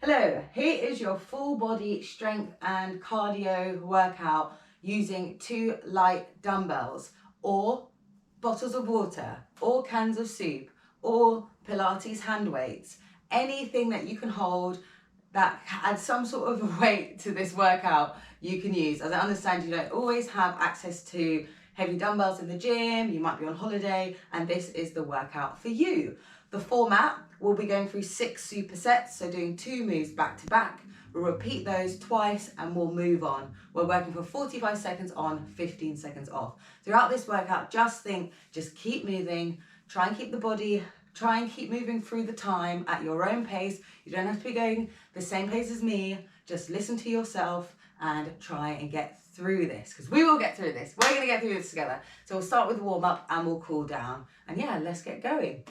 Hello, here is your full body strength and cardio workout using 2 light dumbbells or bottles of water or cans of soup or Pilates hand weights. Anything that you can hold that adds some sort of weight to this workout you can use. As I understand, you don't always have access to heavy dumbbells in the gym, you might be on holiday, and this is the workout for you. The format, we'll be going through 6 supersets, so doing 2 moves back to back. We'll repeat those twice and we'll move on. We're working for 45 seconds on, 15 seconds off. Throughout this workout, just keep moving, try and keep the body, try and keep moving through the time at your own pace. You don't have to be going the same pace as me, just listen to yourself and try and get through this, because we will get through this. We're gonna get through this together. So we'll start with the warm up and we'll cool down. And yeah, let's get going.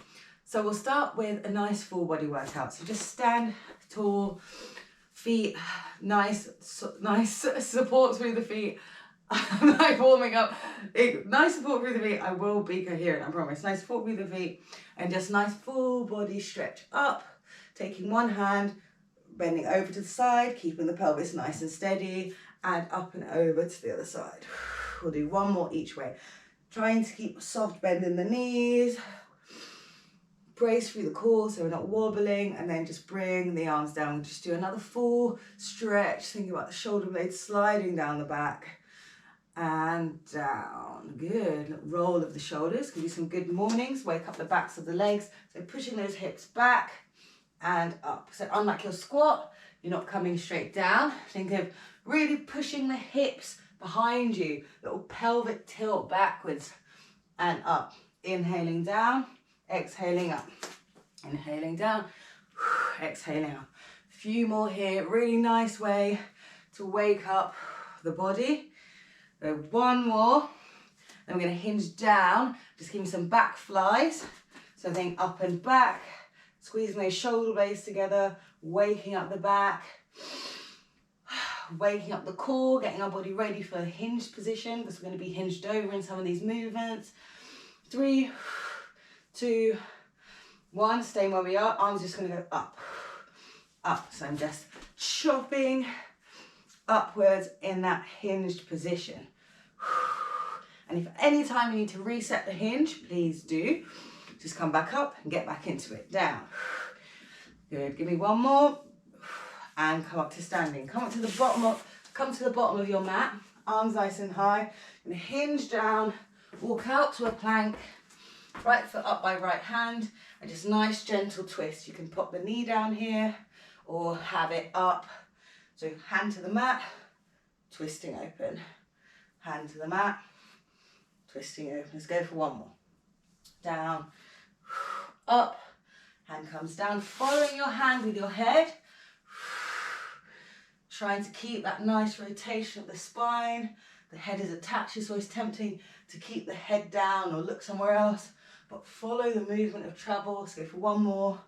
So we'll start with a nice full body workout. So just stand tall, feet, nice support through the feet. I'm like warming up. Nice support through the feet. I will be coherent, I promise. Nice support through the feet and just nice full body stretch up. Taking one hand, bending over to the side, keeping the pelvis nice and steady, and up and over to the other side. We'll do one more each way. Trying to keep a soft bend in the knees. Brace through the core so we're not wobbling, and then just bring the arms down. We'll just do another full stretch, thinking about the shoulder blades sliding down the back and down. Good. Roll of the shoulders. Can do some good mornings. Wake up the backs of the legs. So pushing those hips back and up. So unlike your squat, you're not coming straight down. Think of really pushing the hips behind you. Little pelvic tilt backwards and up. Inhaling down. Exhaling up, inhaling down, exhaling up. A few more here, really nice way to wake up the body. So one more, then we're gonna hinge down, just give me some back flies. So think up and back, squeezing those shoulder blades together, waking up the back, waking up the core, getting our body ready for a hinged position, because we're gonna be hinged over in some of these movements. 3, 2, 1, staying where we are. Arms just going to go up, up. So I'm just chopping upwards in that hinged position. And if at any time you need to reset the hinge, please do. Just come back up and get back into it. Down. Good. Give me one more. And come up to standing. Come to the bottom of your mat. Arms nice and high. And hinge down. Walk out to a plank. Right foot up by right hand, and just nice gentle twist. You can pop the knee down here or have it up. So hand to the mat, twisting open. Hand to the mat, twisting open. Let's go for one more. Down, up, hand comes down, following your hand with your head. Trying to keep that nice rotation of the spine. The head is attached. It's always tempting to keep the head down or look somewhere else, but follow the movement of travel. Let's go for one more.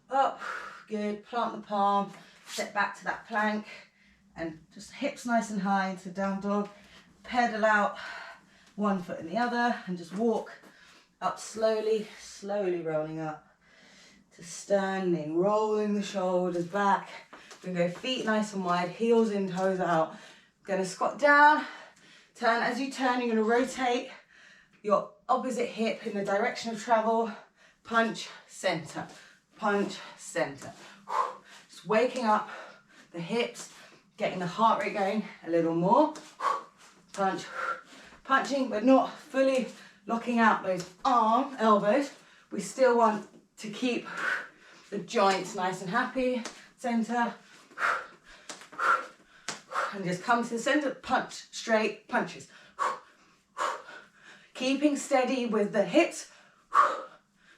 Up, good. Plant the palm, step back to that plank, and just hips nice and high into down dog. Pedal out one foot in the other, and just walk up slowly, slowly rolling up to standing, rolling the shoulders back. We're going to go feet nice and wide, heels in, toes out. Going to squat down, turn. As you turn, you're going to rotate your opposite hip in the direction of travel. Punch, center, punch, center. Just waking up the hips, getting the heart rate going a little more. Punch, punching, but not fully locking out those elbows. We still want to keep the joints nice and happy. Center. And just come to the center, punch, straight punches. Keeping steady with the hips.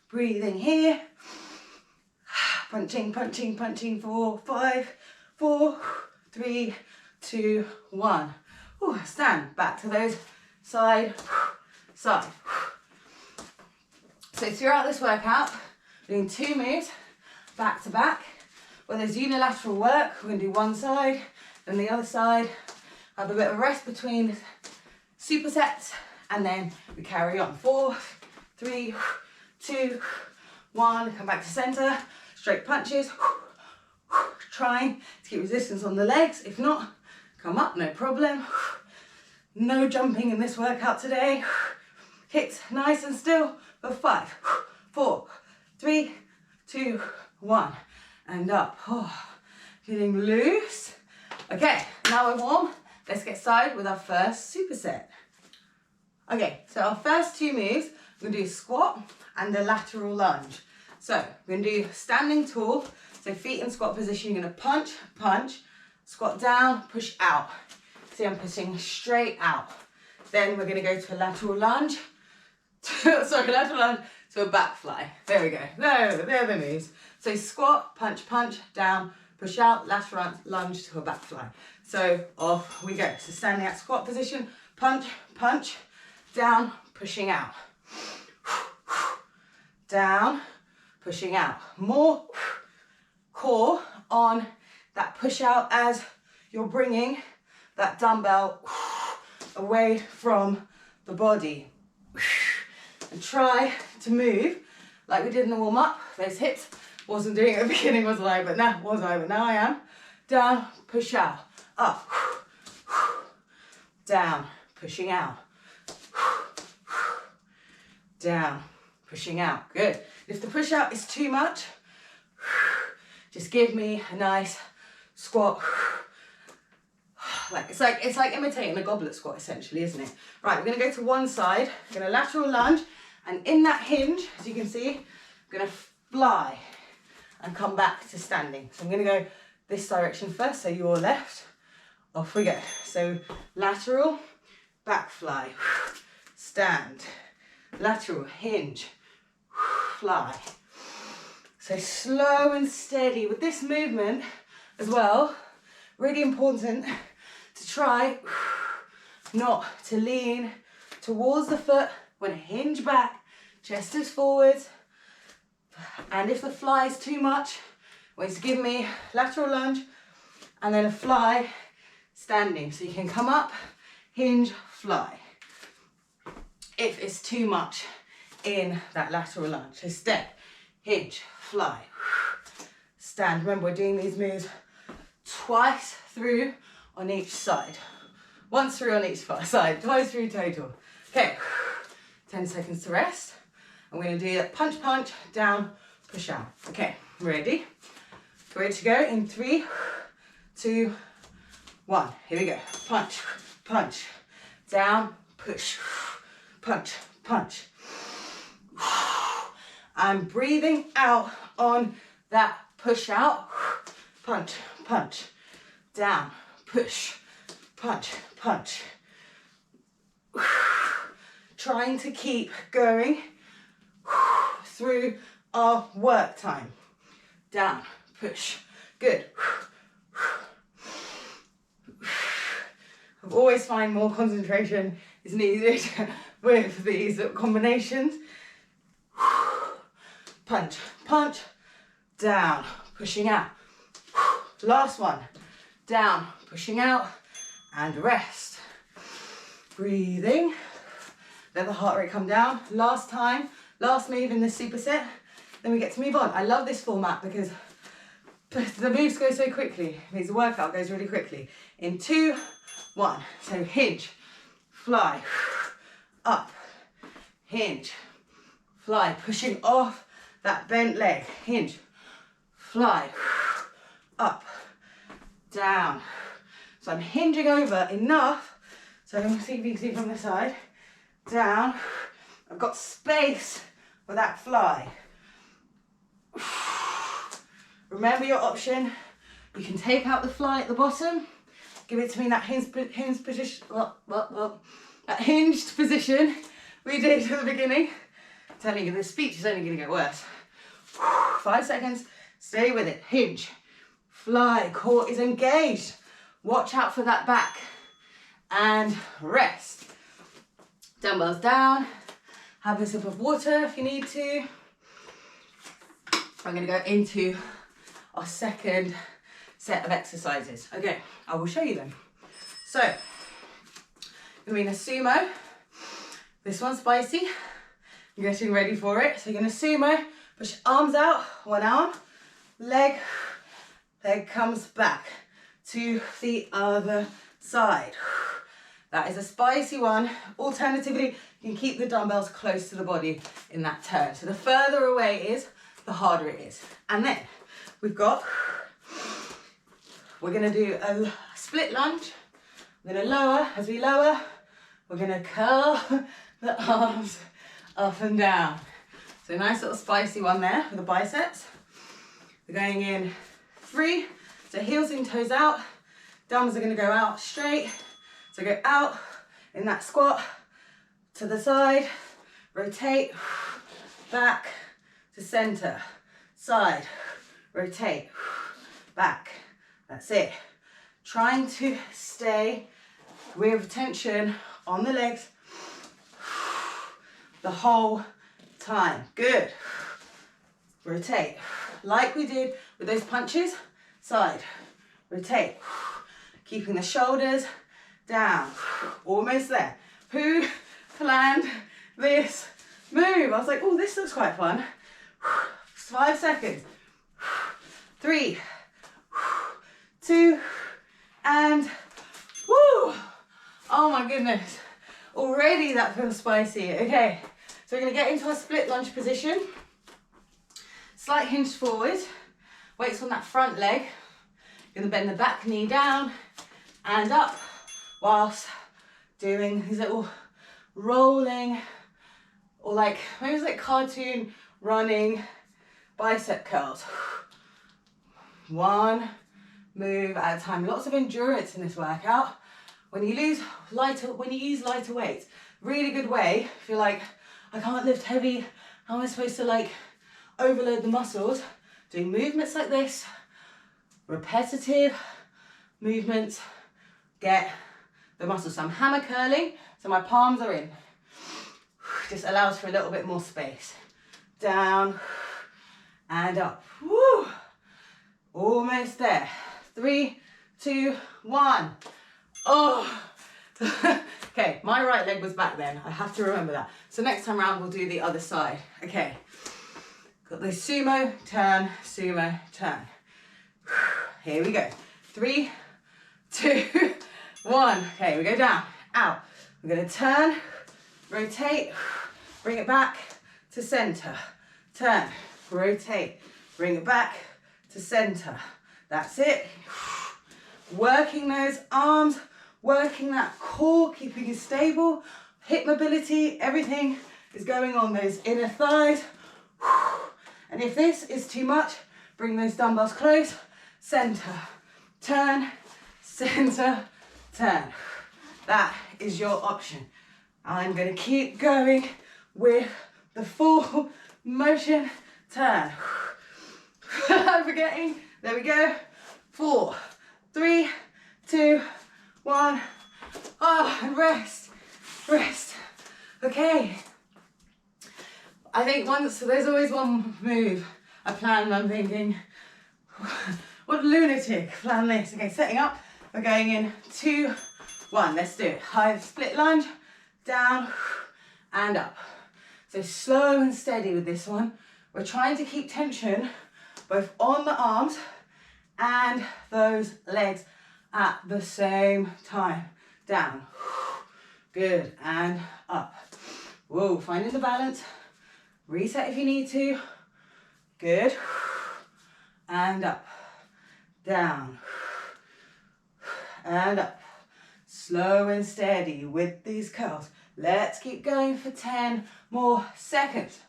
Breathing here. Punching, punching, punching. 4, 5, 4, 3, 2, 1. Stand back to those side, side. So throughout this workout, doing 2 moves back to back. Where there's unilateral work, we're going to do one side, then the other side. Have a bit of rest between supersets, and then we carry on. 4, 3, 2, 1. Come back to center. Straight punches. Trying to keep resistance on the legs. If not, come up, no problem. No jumping in this workout today. Hips nice and still for 5, 4, 3, 2, 1. And up. Oh, feeling loose. Okay, now we're warm. Let's get started with our first superset. Okay, so our first two moves, we're gonna do squat and the lateral lunge. So we're gonna do standing tall, so feet in squat position, you're gonna punch, punch, squat down, push out. See, I'm pushing straight out. Then we're gonna go to a lateral lunge, lateral lunge to a back fly. There we go, there the moves. So squat, punch, punch, down, push out, lateral lunge to a back fly. So off we go. So standing at squat position, punch, punch, down, pushing out. Down, pushing out. More core on that push out as you're bringing that dumbbell away from the body. And try to move like we did in the warm up. Those hips, wasn't doing it at the beginning, was I? But now I am. Down, push out, up, down, pushing out, down, pushing out. Good. If the push out is too much, just give me a nice squat. It's like imitating a goblet squat essentially, isn't it? Right, we're gonna go to one side, we're gonna lateral lunge, and in that hinge, as you can see, I'm gonna fly and come back to standing. So I'm gonna go this direction first, so you're left, off we go. So lateral, back fly, stand, lateral, hinge, fly. So slow and steady. With this movement as well, really important to try not to lean towards the foot when I hinge back, chest is forwards. And if the fly is too much, well, it's give me lateral lunge and then a fly standing. So you can come up, hinge, fly. If it's too much in that lateral lunge. So step, hinge, fly, stand. Remember, we're doing these moves twice through on each side. Once through on each side, twice through total. Okay, 10 seconds to rest. I'm gonna do that punch, punch, down, push out. Okay, ready? Ready to go in 3, 2, 1. Here we go. Punch, punch, down, push, punch, punch. I'm breathing out on that push out. Punch, punch, down, push, punch, punch. Trying to keep going through our work time. Down, push, good. I always find more concentration is needed with these combinations. Punch, punch, down, pushing out. Last one, down, pushing out, and rest. Breathing, let the heart rate come down. Last move in this superset, then we get to move on. I love this format because the moves go so quickly. It means the workout goes really quickly. In 2, 1, so hinge, fly, up, hinge, fly, pushing off that bent leg, hinge, fly, up, down. So I'm hinging over enough, so I'm see if you can see from the side, down. I've got space for that fly. Remember your option. You can take out the fly at the bottom, give it to me in that hinged position, that hinged position we did at the beginning. I'm telling you, this speech is only going to get worse. 5 seconds, stay with it, hinge, fly, core is engaged. Watch out for that back and rest. Dumbbells down, have a sip of water if you need to. I'm going to go into our second set of exercises. Okay, I will show you them. So, I'm in a sumo. This one's spicy. I'm getting ready for it. So you're going to sumo, push arms out, one arm, leg, leg comes back to the other side. That is a spicy one. Alternatively, you can keep the dumbbells close to the body in that turn. So the further away it is, the harder it is. And then we're gonna do a split lunge. We're gonna lower. As we lower, we're gonna curl the arms up and down. So a nice little spicy one there for the biceps. We're going in 3, so heels in, toes out. Dumbbells are gonna go out straight. So go out in that squat, to the side, rotate, back to center, side, rotate, back. That's it. Trying to stay with tension on the legs the whole time. Good. Rotate. Like we did with those punches. Side. Rotate. Keeping the shoulders down. Almost there. Who planned this move? I was like, oh, this looks quite fun. 5 seconds. 3, 2, and woo! Oh my goodness. Already that feels spicy. Okay, so we're gonna get into our split lunge position. Slight hinge forward. Weights on that front leg. You're gonna bend the back knee down and up whilst doing these little rolling, or like, maybe it's like cartoon running bicep curls. 1 move at a time. Lots of endurance in this workout. When you use lighter weights, really good way. If you're like, I can't lift heavy, how am I supposed to like overload the muscles? Doing movements like this, repetitive movements, get the muscles. So I'm hammer curling, so my palms are in. Just allows for a little bit more space. Down and up. Woo! Almost there. 3, 2, 1. Oh. Okay, my right leg was back then. I have to remember that. So next time around, we'll do the other side. Okay. Got the sumo, turn, sumo, turn. Here we go. 3, 2, 1. Okay, we go down, out. We're gonna turn, rotate, bring it back to center. Turn, rotate, bring it back to center. That's it. Working those arms, working that core, keeping it stable. Hip mobility, everything is going on those inner thighs. And if this is too much, bring those dumbbells close. Center, turn, center, turn. That is your option. I'm going to keep going with the full motion. Turn. I'm forgetting. There we go. 4, 3, 2, 1. Oh, and rest. Rest. Okay. I think there's always one move I plan, and I'm thinking, what lunatic plan this? Okay, setting up. We're going in 2, 1. Let's do it. High split lunge, down and up. So slow and steady with this one. We're trying to keep tension both on the arms and those legs at the same time. Down. Good. And up. Whoa, finding the balance. Reset if you need to. Good. And up. Down. And up. Slow and steady with these curls. Let's keep going for 10 more seconds.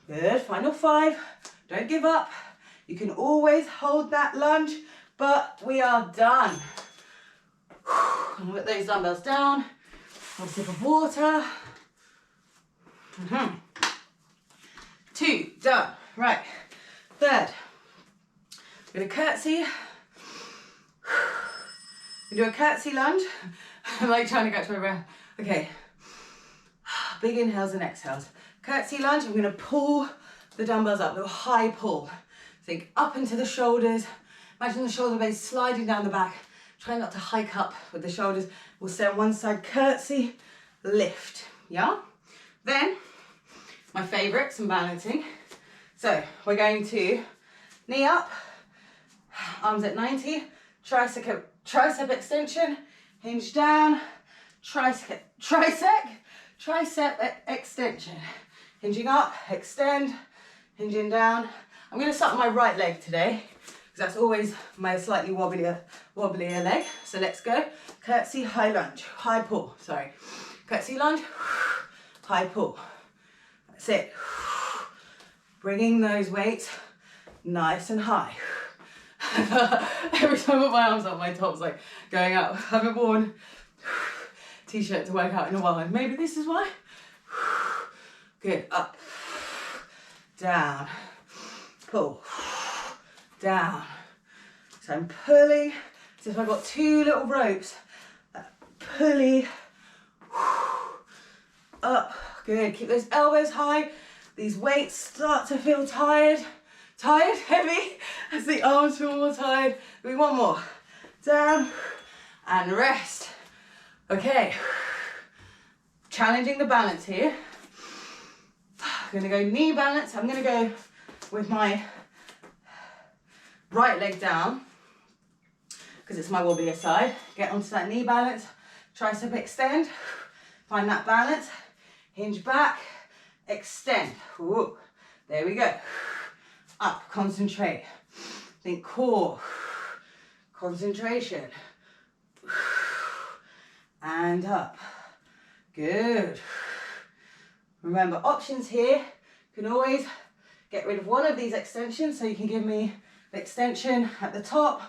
Good. Final 5. Don't give up. You can always hold that lunge, but we are done. And put those dumbbells down. A sip of water. 2, done. Right. 3rd. We're going to curtsey. We do a curtsey lunge. I'm like trying to catch my breath. Okay. Big inhales and exhales. Curtsey lunge. I'm going to pull the dumbbells up. A little high pull. Think up into the shoulders. Imagine the shoulder blades sliding down the back. Try not to hike up with the shoulders. We'll stay on one side. Curtsey. Lift. Yeah? Then, my favourite, some balancing. So, we're going to knee up, arms at 90, tricep extension, hinge down, tricep extension, hinging up, extend, hinging down. I'm going to start with my right leg today, because that's always my slightly wobblier leg. So let's go. Curtsey, high lunge, high pull, sorry. Curtsey lunge, high pull. That's it. Bringing those weights nice and high. Every time I put my arms up, my top's like going up. I haven't worn t-shirt to work out in a while, and maybe this is why. Good, up, down, pull, down. So I'm pulling, so if I've got two little ropes, pulling up, good. Keep those elbows high. These weights start to feel tired, heavy, as the arms feel more tired. We want more. Down and rest. Okay, challenging the balance here. I'm gonna go knee balance. I'm gonna go with my right leg down, because it's my wobblier side. Get onto that knee balance, tricep extend, find that balance, hinge back, extend. Ooh, there we go. Up, concentrate. Think core, concentration. And up. Good. Remember, options here. You can always get rid of one of these extensions, so you can give me the extension at the top,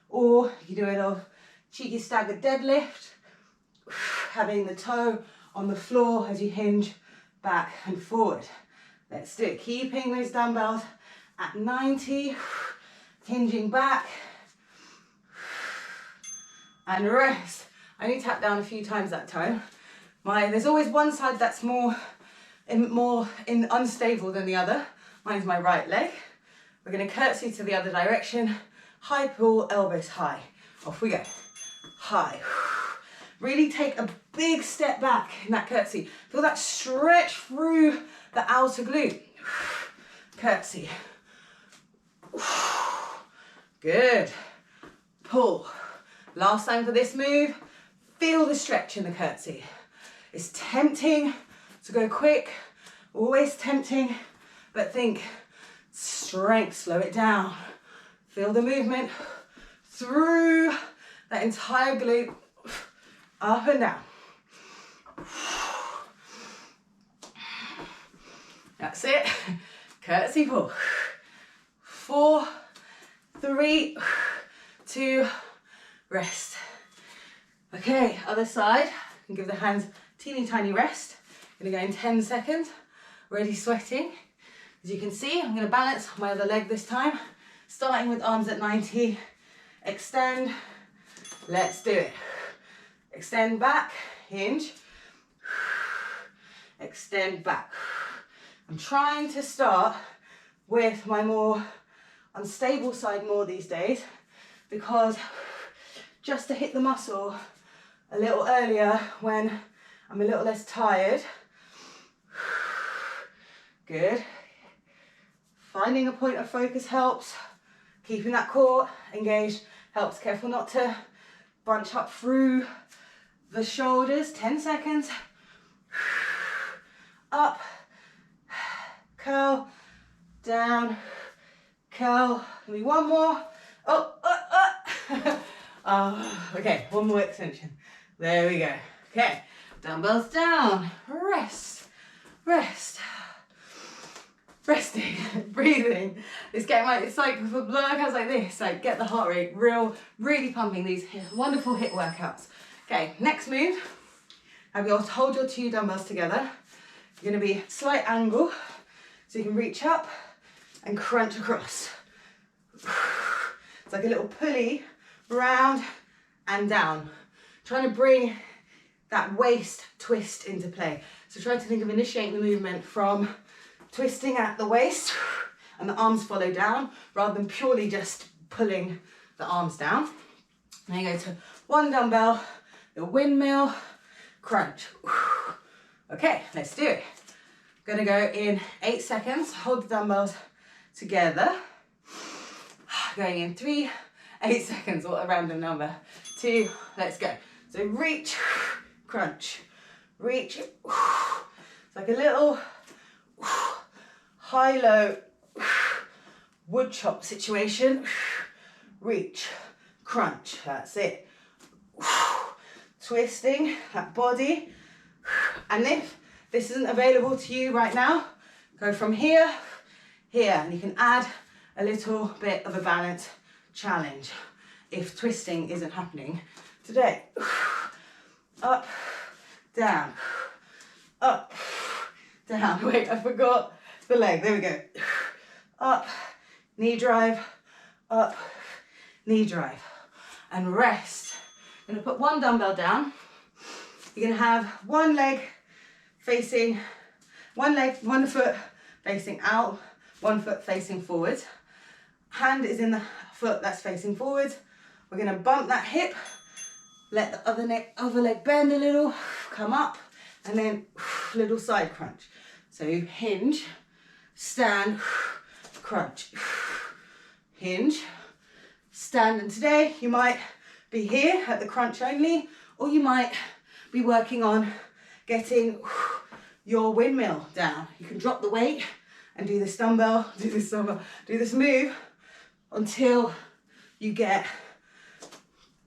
or you can do it of cheeky staggered deadlift, having the toe on the floor as you hinge back and forward. Let's do it. Keeping those dumbbells at 90, hinging back, and rest. I only tap down a few times that time. There's always one side that's more unstable than the other. Mine is my right leg. We're going to curtsey to the other direction. High pull, elbows high. Off we go. High. Really take a big step back in that curtsey. Feel that stretch through the outer glute. Curtsey. Good. Pull. Last time for this move. Feel the stretch in the curtsey. It's tempting to go quick, always tempting, but think strength, slow it down. Feel the movement through that entire glute, up and down. That's it. Curtsey pull. 4, 3, 2, rest. Okay, other side. You can give the hands teeny tiny rest. I'm gonna go in 10 seconds. Already sweating. As you can see, I'm gonna balance my other leg this time. Starting with arms at 90. Extend. Let's do it. Extend back, hinge. Extend back. I'm trying to start with my more unstable side more these days, because just to hit the muscle a little earlier when I'm a little less tired. Good. Finding a point of focus helps. Keeping that core engaged helps. Careful not to bunch up through the shoulders. 10 seconds. Up. Curl. Down. Curl. Give me one more. Okay, one more extension. There we go. Okay, dumbbells down. Rest. Rest. Resting, breathing. It's like for workouts like this, like get the heart rate really pumping, these wonderful HIIT workouts. Okay, next move. Have you hold your two dumbbells together. You're gonna be slight angle, so you can reach up and crunch across. It's like a little pulley, round and down. Trying to bring that waist twist into play. So try to think of initiating the movement from twisting at the waist and the arms follow down, rather than purely just pulling the arms down. Now you go to one dumbbell, the windmill, crunch. Okay, let's do it. Gonna go in 8 seconds, hold the dumbbells together. Going in 3, 8 seconds, what a random number. 2, let's go. So reach, crunch, reach. It's like a little high-low wood chop situation. Reach, crunch, that's it. Twisting that body. And if this isn't available to you right now, go from here, here, and you can add a little bit of a balance challenge if twisting isn't happening today. Up, down, up, down. Wait, I forgot the leg. There we go. Up, knee drive, up, knee drive. And rest. I'm going to put one dumbbell down. You're going to have one leg facing, one foot facing out, one foot facing forward. Hand is in the foot that's facing forward. We're going to bump that hip, let the other leg bend a little, come up, and then little side crunch. So hinge, stand, crunch, hinge, stand. And today you might be here at the crunch only, or you might be working on getting your windmill down. You can drop the weight and do this dumbbell, do this move until you get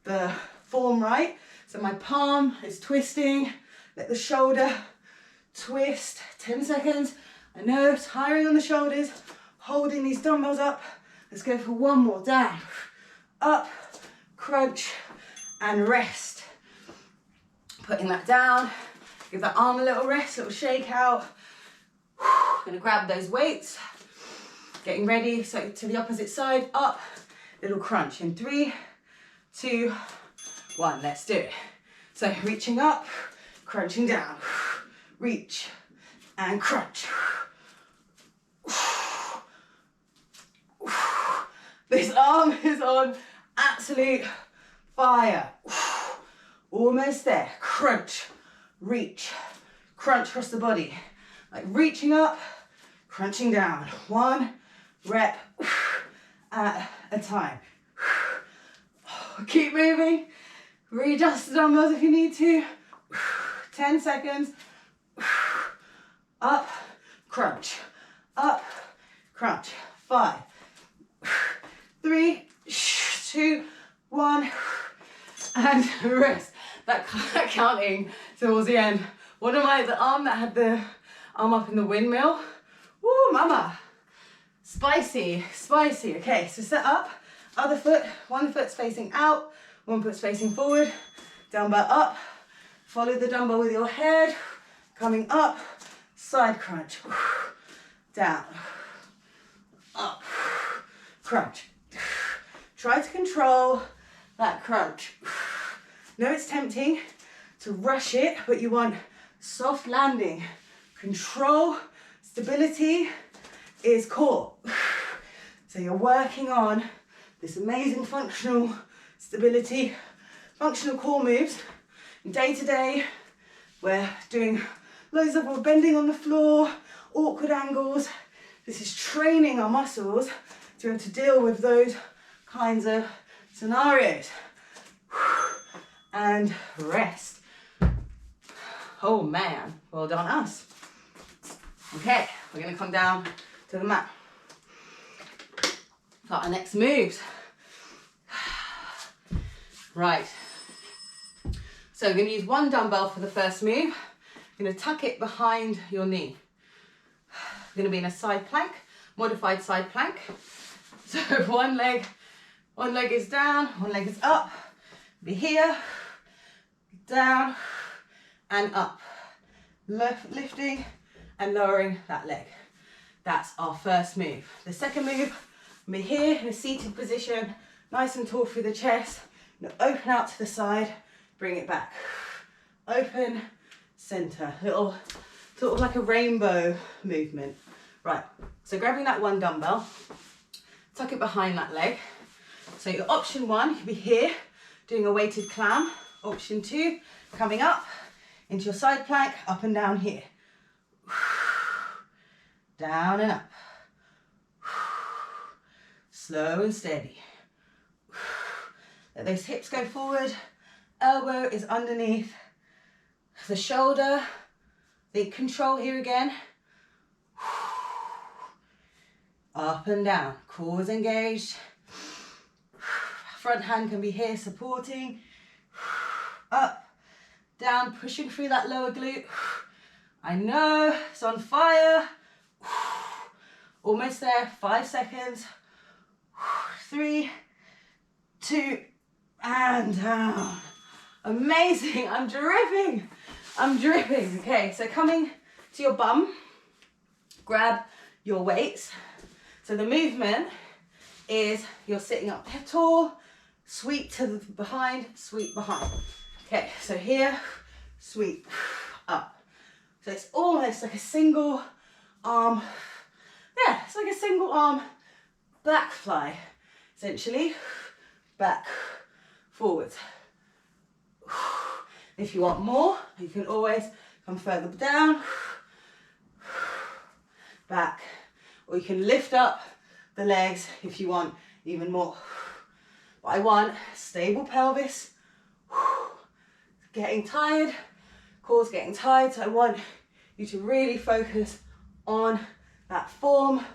the form right. So my palm is twisting, let the shoulder twist, 10 seconds. I know, tiring on the shoulders, holding these dumbbells up. Let's go for one more, down, up, crunch, and rest. Putting that down, give that arm a little rest, little shake out. Gonna grab those weights, getting ready, so to the opposite side, up, little crunch in 3, 2, 1, let's do it. So reaching up, crunching down, reach and crunch. This arm is on absolute fire. Almost there, crunch, reach, crunch across the body. Like reaching up, crunching down. 1 rep at a time. Keep moving. Readjust the dumbbells if you need to. 10 seconds. Up, crunch. Up, crunch. 5, 3, 2, 1. And rest. That counting towards the end. What am I? The arm that had the arm up in the windmill. Woo, mama. Spicy, spicy. Okay, so set up. Other foot, one foot's facing out, one foot's facing forward. Dumbbell up. Follow the dumbbell with your head. Coming up. Side crunch. Down. Up. Crunch. Try to control that crunch. No, it's tempting to rush it, but you want soft landing. Control, stability is core. So you're working on this amazing functional stability, functional core moves. Day to day, we're doing loads of bending on the floor, awkward angles. This is training our muscles to be able to deal with those kinds of scenarios. And rest. Oh man, well done us. Okay, we're gonna come down to the mat for our next moves. Right, so we're gonna use one dumbbell for the first move. You're gonna tuck it behind your knee. We're gonna be in a side plank, modified side plank. So one leg is down, one leg is up. Be here, down and up. Lifting and lowering that leg. That's our first move. The second move, be here in a seated position, nice and tall through the chest. Open out to the side, bring it back. Open, center. Little, sort of like a rainbow movement. Right, so grabbing that one dumbbell, tuck it behind that leg. So your option 1, you could be here, doing a weighted clam. Option 2, coming up into your side plank, up and down here. Down and up. Slow and steady. Let those hips go forward. Elbow is underneath the shoulder. Big control here again. Up and down. Core is engaged. Front hand can be here supporting. Up, down, pushing through that lower glute. I know it's on fire. Almost there. 5 seconds. 3, 2, and down. Amazing. I'm dripping. I'm dripping. Okay, so coming to your bum, grab your weights. So the movement is you're sitting up tall, sweep to the behind, sweep behind. Okay, so here, sweep, up. So it's almost like a single arm, yeah, it's like a single arm back fly, essentially. Back, forwards. If you want more, you can always come further down, back, or you can lift up the legs if you want even more. But I want stable pelvis, getting tired, core's getting tired, so I want you to really focus on that form,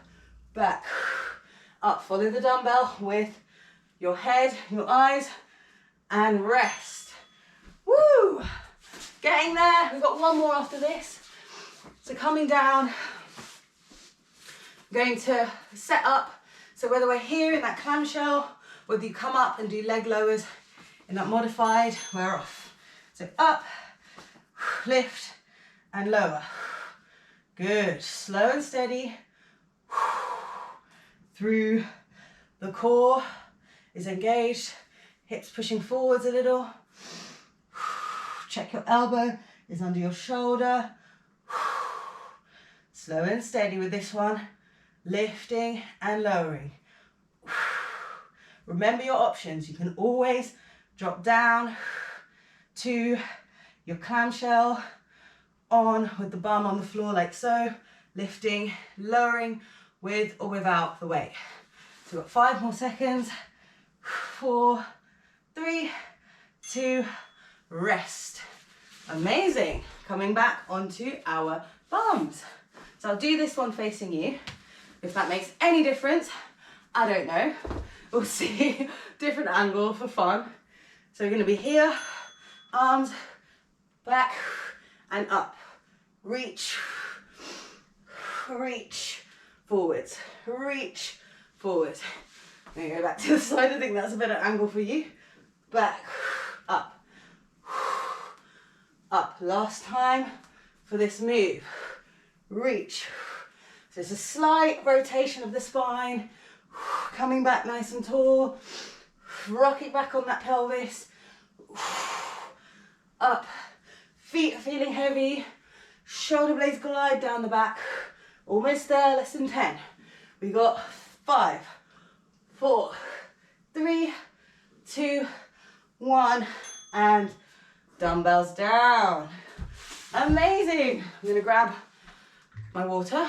back, up, follow the dumbbell with your head, your eyes, and rest. Woo! Getting there, we've got one more after this. So coming down, going to set up. So whether we're here in that clamshell, whether you come up and do leg lowers in that modified, we're off. So up, lift, and lower. Good, slow and steady. Through the core is engaged, hips pushing forwards a little. Check your elbow is under your shoulder. Slow and steady with this one. Lifting and lowering. Remember your options. You can always drop down to your clamshell, on with the bum on the floor like so. Lifting, lowering with or without the weight. So we've got 5 more seconds. 4, 3, 2, rest. Amazing. Coming back onto our bums. So I'll do this one facing you. If that makes any difference, I don't know. We'll see. Different angle for fun. So we're going to be here, arms, back, and up. Reach, reach, forwards, reach, forwards. I'm going to go back to the side. I think that's a better angle for you. Back, up, up. Last time for this move. Reach. So it's a slight rotation of the spine. Coming back nice and tall. Rock it back on that pelvis. Up. Feet are feeling heavy. Shoulder blades glide down the back. Almost there, less than 10. We got 5, 4, 3, 2, 1, and dumbbells down. Amazing. I'm gonna grab my water.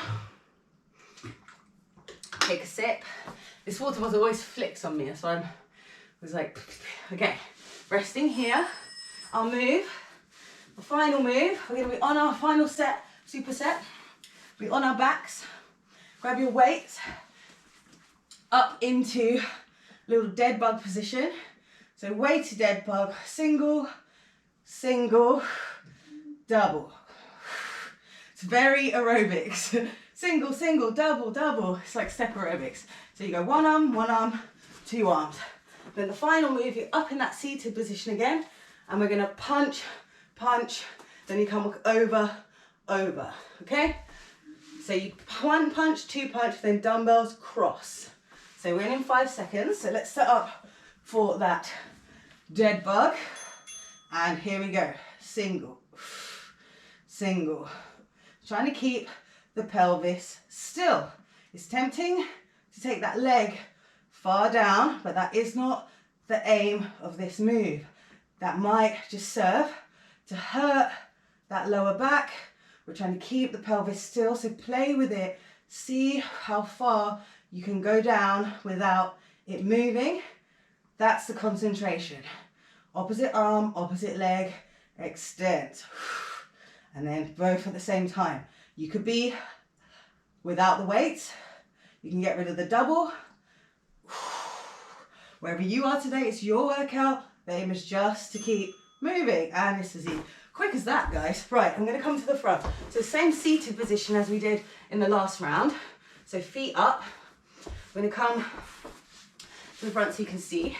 Take a sip. This water bottle always flicks on me, so I was like, okay, resting here. I'll move. The final move, we're going to be on our final set, superset. Be on our backs. Grab your weights up into little dead bug position. So weighted dead bug, single, single, double. It's very aerobics. Single, single, double, double. It's like step aerobics. So you go one arm, 2 arms. Then the final move, you're up in that seated position again, and we're gonna punch, punch, then you come over, over, okay? So you 1 punch, 2 punch, then dumbbells cross. So we're in 5 seconds, so let's set up for that dead bug. And here we go, single, single. Trying to keep the pelvis still. It's tempting to take that leg far down, but that is not the aim of this move. That might just serve to hurt that lower back. We're trying to keep the pelvis still, so play with it. See how far you can go down without it moving. That's the concentration. Opposite arm, opposite leg, extend. And then both at the same time. You could be without the weights. You can get rid of the double. Wherever you are today, it's your workout. The aim is just to keep moving. And it's as quick as that, guys. Right, I'm going to come to the front. So same seated position as we did in the last round. So feet up. I'm going to come to the front so you can see.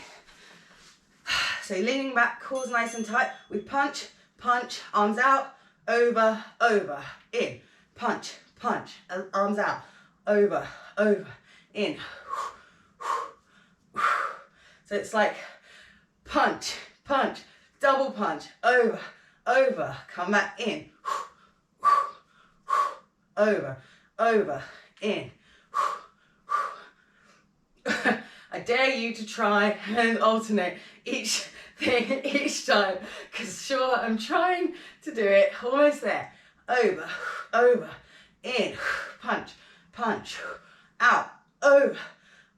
So leaning back, cores nice and tight. We punch, punch, arms out, over, over, in. Punch, punch, arms out, over, over, in. So it's like punch, punch, double punch, over, over, come back in. Over, over, in. I dare you to try and alternate each thing each time, because sure, I'm trying to do it, almost there. Over, over, in, punch, punch, out, over,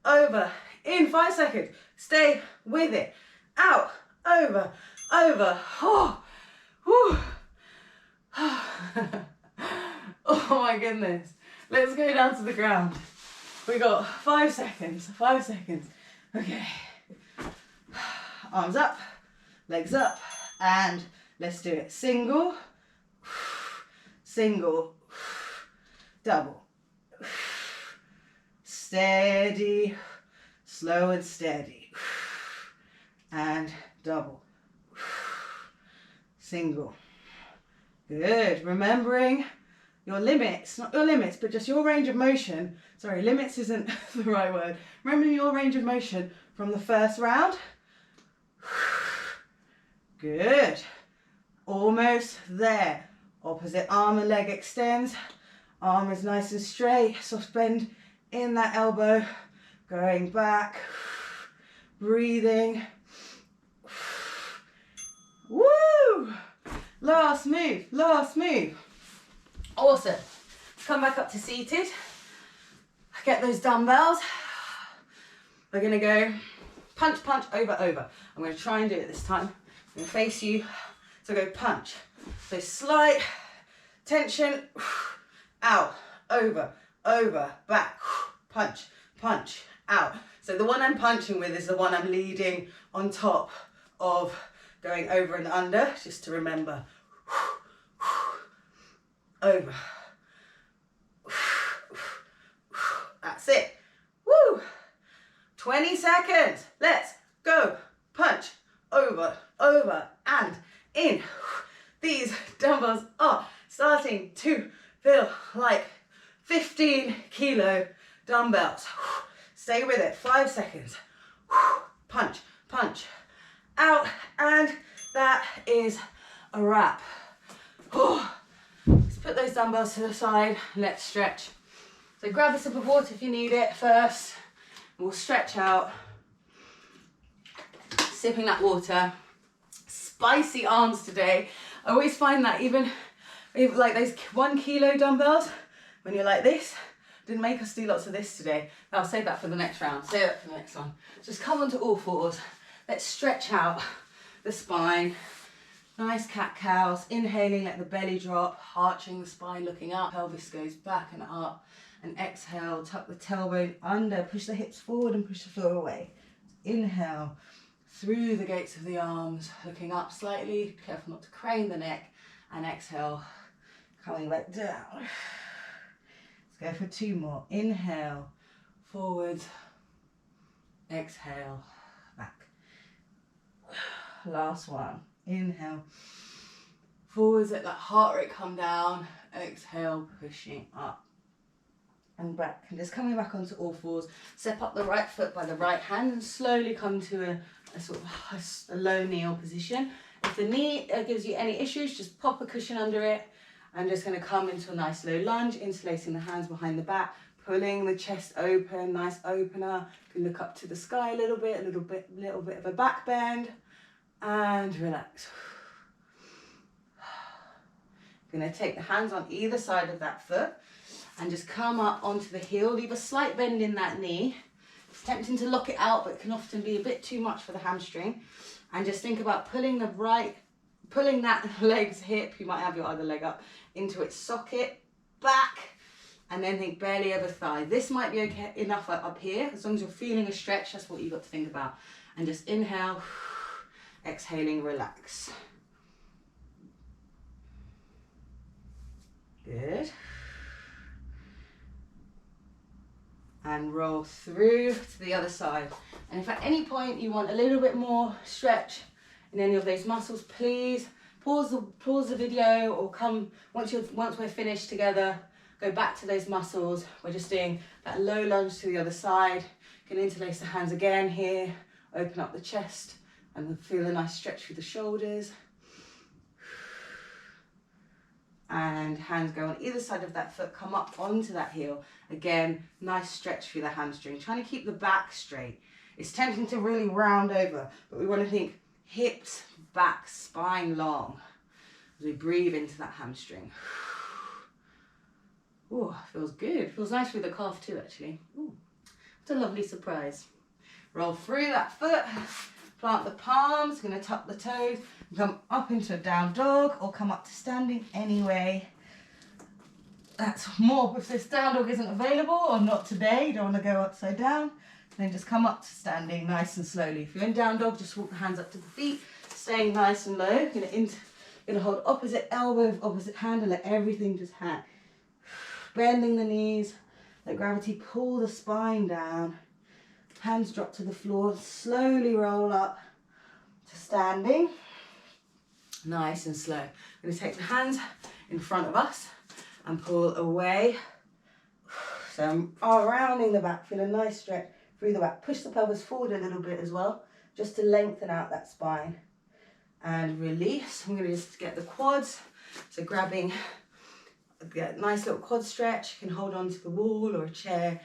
over, in, 5 seconds, stay with it, out, over, over, oh, whew. Oh my goodness, let's go down to the ground. We got 5 seconds, 5 seconds, okay, arms up, legs up, and let's do it, single, single, double, steady, slow and steady, and double, single, good, remembering your limits, not your limits, but just your range of motion. Sorry, limits isn't the right word. Remember your range of motion from the first round. Good. Almost there. Opposite arm and leg extends. Arm is nice and straight. Soft bend in that elbow. Going back. Breathing. Woo! Last move, last move. Awesome. Come back up to seated. Get those dumbbells. We're going to go punch, punch, over, over. I'm going to try and do it this time. I'm going to face you. So go punch. So slight tension. Out, over, over, back. Punch, punch, out. So the one I'm punching with is the one I'm leading on top of going over and under, just to remember. Over. That's it. Woo! 20 seconds. Let's go. Punch. Over, over, and in. These dumbbells are starting to feel like 15 kilo dumbbells. Stay with it. 5 seconds. Punch, punch. Out, and that is a wrap. Let's put those dumbbells to the side. Let's stretch. So grab a sip of water if you need it first. We'll stretch out. Sipping that water. Spicy arms today. I always find that even like those 1 kilo dumbbells, when you're like this, didn't make us do lots of this today. I'll save that for the next round. Save that for the next one. Just come onto all fours. Let's stretch out the spine. Nice cat-cows. Inhaling, let the belly drop, arching the spine, looking up. Pelvis goes back and up. And exhale, tuck the tailbone under, push the hips forward and push the floor away. Inhale, through the gates of the arms, looking up slightly, careful not to crane the neck. And exhale, coming back down. Let's go for 2 more. Inhale, forwards. Exhale, back. Last one. Inhale, forwards, let that heart rate come down. Exhale, pushing up and back. And just coming back onto all fours. Step up the right foot by the right hand and slowly come to a sort of a low kneel position. If the knee gives you any issues, just pop a cushion under it. I'm just going to come into a nice low lunge, interlacing the hands behind the back, pulling the chest open, nice opener. You can look up to the sky a little bit of a back bend. And relax. Going to take the hands on either side of that foot and just come up onto the heel. Leave a slight bend in that knee. It's tempting to lock it out, but it can often be a bit too much for the hamstring. And just think about pulling that leg's hip, you might have your other leg up, into its socket, back, and then think belly over thigh. This might be okay enough up here. As long as you're feeling a stretch, that's what you've got to think about. And just inhale, exhaling, relax. Good. And roll through to the other side. And if at any point you want a little bit more stretch in any of those muscles, please pause the video, or come once we're finished together, go back to those muscles. We're just doing that low lunge to the other side. You can interlace the hands again here, open up the chest, and feel a nice stretch through the shoulders. And hands go on either side of that foot, come up onto that heel. Again, nice stretch through the hamstring. Trying to keep the back straight. It's tempting to really round over, but we want to think hips, back, spine long. As we breathe into that hamstring. Oh, feels good. Feels nice through the calf too, actually. Ooh, it's a lovely surprise. Roll through that foot. Plant the palms, going to tuck the toes, come up into a down dog, or come up to standing anyway. That's more if this down dog isn't available, or not today, you don't want to go upside down, then just come up to standing nice and slowly. If you're in down dog, just walk the hands up to the feet, staying nice and low. You're going to hold opposite elbow with opposite hand and let everything just hang. Bending the knees, let gravity pull the spine down. Hands drop to the floor, slowly roll up to standing. Nice and slow. I'm going to take the hands in front of us and pull away. So I'm rounding the back, feel a nice stretch through the back. Push the pelvis forward a little bit as well, just to lengthen out that spine. And release. I'm going to just get the quads. So grabbing a nice little quad stretch. You can hold on to the wall or a chair,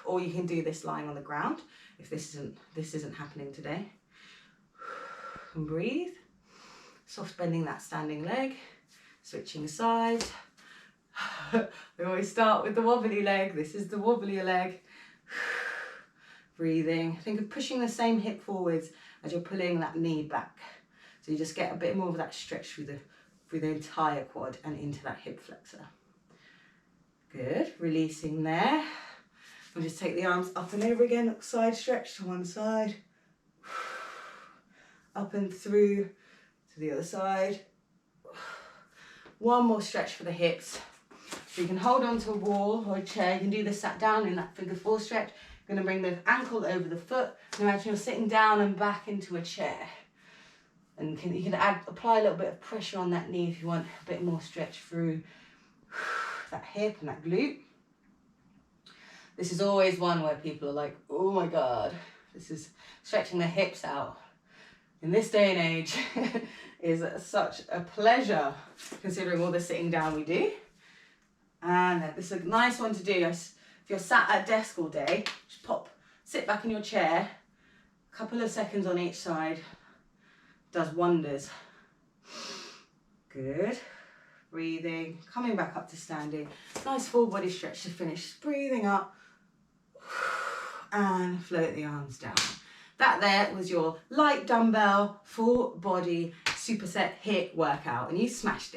or you can do this lying on the ground if this isn't happening today. And breathe. Soft bending that standing leg, switching sides. We always start with the wobbly leg. This is the wobblier leg. Breathing. Think of pushing the same hip forwards as you're pulling that knee back. So you just get a bit more of that stretch through the entire quad and into that hip flexor. Good. Releasing there. We'll just take the arms up and over again, side stretch to one side. Up and through to the other side. One more stretch for the hips. So you can hold onto a wall or a chair. You can do this sat down in that figure 4 stretch. You're going to bring the ankle over the foot. And imagine you're sitting down and back into a chair. And you can apply a little bit of pressure on that knee if you want a bit more stretch through that hip and that glute. This is always one where people are like, oh my God, this is stretching the hips out. In this day and age is such a pleasure considering all the sitting down we do. And this is a nice one to do. If you're sat at a desk all day, just sit back in your chair, a couple of seconds on each side, does wonders. Good. Breathing, coming back up to standing. Nice full body stretch to finish. Breathing up and float the arms down. That there was your light dumbbell full body superset HIIT workout, and you smashed it.